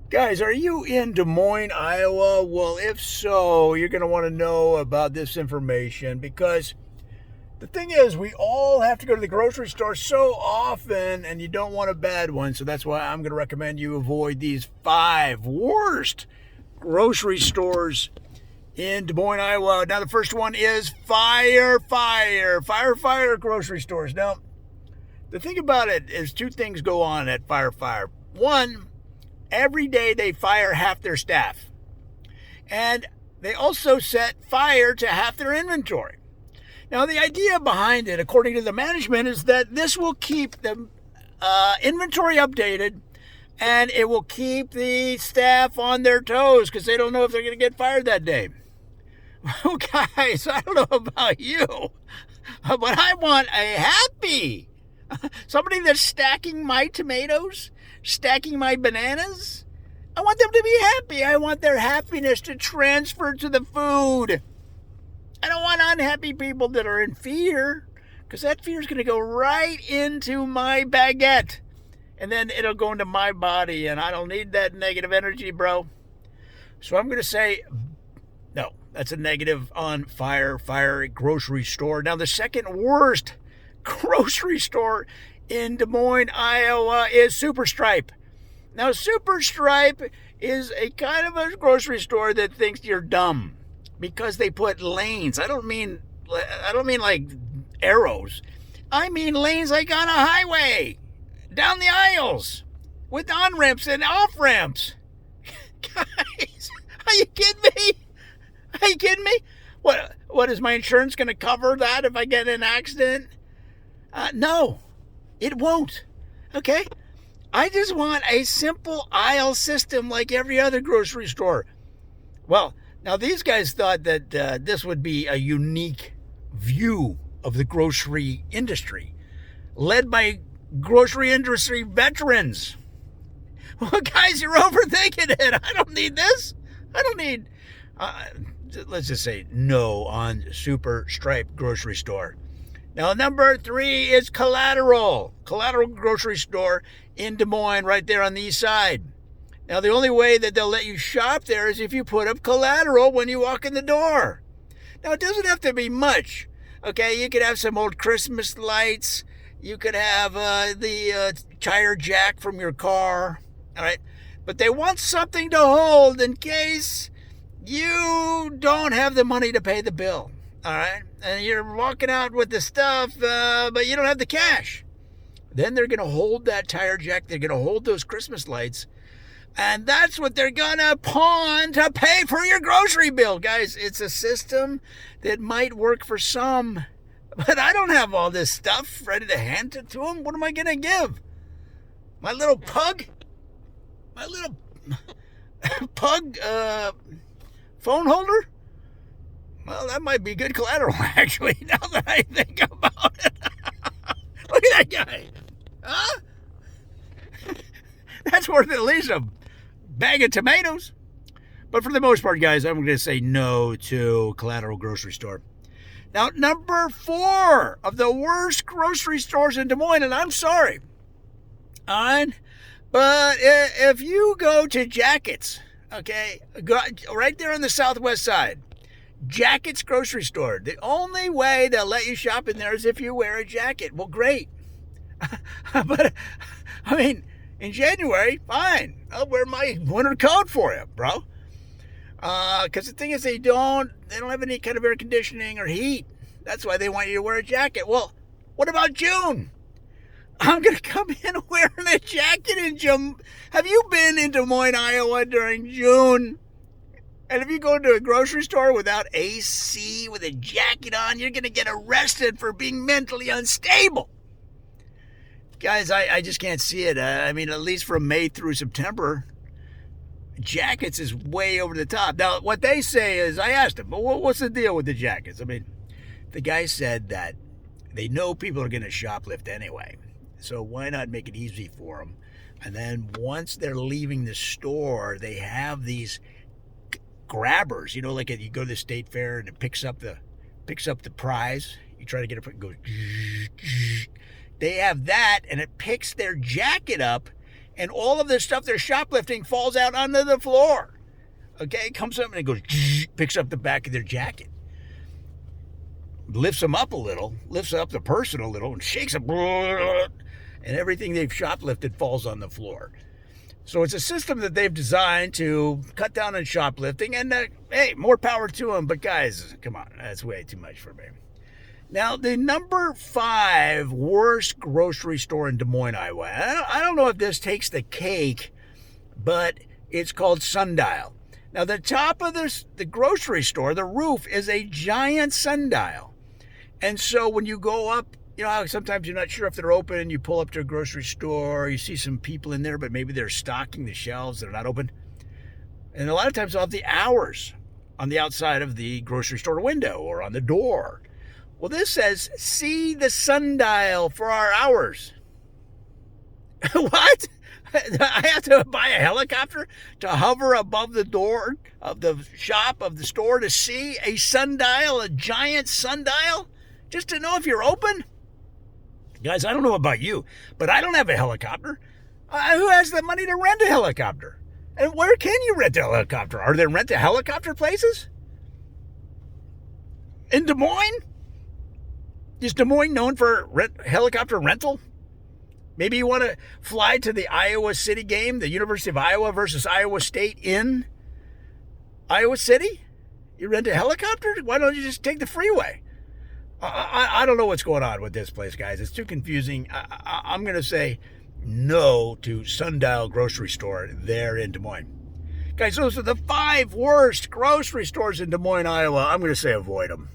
Guys, are you in Des Moines, Iowa? Well, if so, you're going to want to know about this information because the thing is, we all have to go to the grocery store so often, and you don't want a bad one. So that's why I'm going to recommend you avoid these 5 worst grocery stores in Des Moines, Iowa. Now, the first one is Fire grocery stores. Now, the thing about it is 2 things go on at Fire. One, every day they fire half their staff. And they also set fire to half their inventory. Now, the idea behind it, according to the management, is that this will keep the inventory updated and it will keep the staff on their toes because they don't know if they're going to get fired that day. Well, guys, I don't know about you, but I want a happy somebody that's stacking my tomatoes, stacking my bananas. I want them to be happy. I want their happiness to transfer to the food. I don't want unhappy people that are in fear, because that fear is going to go right into my baguette. And then it'll go into my body, and I don't need that negative energy, bro. So I'm going to say, no, that's a negative on Fire grocery store. Now, the second worst grocery store in Des Moines, Iowa is Super Stripe. Now, Super Stripe is a kind of a grocery store that thinks you're dumb because they put lanes. I don't mean like arrows. I mean lanes like on a highway, down the aisles, with on-ramps and off-ramps. Guys, are you kidding me? Are you kidding me? What is my insurance going to cover that if I get in an accident? No, it won't. Okay? I just want a simple aisle system like every other grocery store. Well, now these guys thought that this would be a unique view of the grocery industry, led by grocery industry veterans. Well, guys, you're overthinking it. I don't need this. I don't need... let's just say no on Super Stripe grocery store. Now, number 3 is Collateral grocery store in Des Moines, right there on the east side. Now, the only way that they'll let you shop there is if you put up collateral when you walk in the door. Now, it doesn't have to be much. Okay, you could have some old Christmas lights. You could have the tire jack from your car. All right, but they want something to hold in case you don't have the money to pay the bill. All right, and you're walking out with the stuff, but you don't have the cash. Then they're going to hold that tire jack. They're going to hold those Christmas lights. And that's what they're going to pawn to pay for your grocery bill. Guys, it's a system that might work for some. But I don't have all this stuff ready to hand it to them. What am I going to give? My little pug? My little pug phone holder? Well, that might be good collateral, actually, now that I think about it. Look at that guy. Huh? That's worth at least a bag of tomatoes. But for the most part, guys, I'm going to say no to Collateral grocery store. Now, number 4 of the worst grocery stores in Des Moines, and I'm sorry, but if you go to Jackets, okay, right there on the southwest side, Jackets grocery store, the only way they'll let you shop in there is if you wear a jacket. Well, great. But, I mean, in January, fine. I'll wear my winter coat for you, bro. Because the thing is, they don't have any kind of air conditioning or heat. That's why they want you to wear a jacket. Well, what about June? I'm going to come in wearing a jacket in June. Have you been in Des Moines, Iowa during June? And if you go to a grocery store without AC, with a jacket on, you're going to get arrested for being mentally unstable. Guys, I just can't see it. I mean, at least from May through September, jackets is way over the top. Now, what they say is, I asked them, well, what's the deal with the jackets? I mean, the guy said that they know people are going to shoplift anyway. So why not make it easy for them? And then once they're leaving the store, they have these grabbers. You know, like you go to the state fair and it picks up the prize. You try to get it goes. They have that, and it picks their jacket up and all of this stuff they're shoplifting falls out onto the floor. Okay, comes up and it goes, picks up the back of their jacket, lifts them up a little, lifts up the person a little, and shakes them, and everything they've shoplifted falls on the floor. So it's a system that they've designed to cut down on shoplifting, and hey, more power to them. But guys, come on, that's way too much for me. Now, the number 5 worst grocery store in Des Moines, Iowa. I don't know if this takes the cake, but it's called Sundial. Now, the top of the grocery store, the roof, is a giant sundial. And so when you go up, you know how sometimes you're not sure if they're open, and you pull up to a grocery store, you see some people in there, but maybe they're stocking the shelves, they're not open. And a lot of times they'll have the hours on the outside of the grocery store window or on the door. Well, this says, see the sundial for our hours. What? I have to buy a helicopter to hover above the door of the shop, of the store, to see a sundial, a giant sundial, just to know if you're open? Guys, I don't know about you, but I don't have a helicopter. Who has the money to rent a helicopter? And where can you rent a helicopter? Are there rent-a-helicopter places? In Des Moines? Is Des Moines known for helicopter rental? Maybe you want to fly to the Iowa City game, the University of Iowa versus Iowa State in Iowa City? You rent a helicopter? Why don't you just take the freeway? I don't know what's going on with this place, guys. It's too confusing. I'm going to say no to Sundial Grocery Store there in Des Moines. Guys, those are the 5 worst grocery stores in Des Moines, Iowa. I'm going to say avoid them.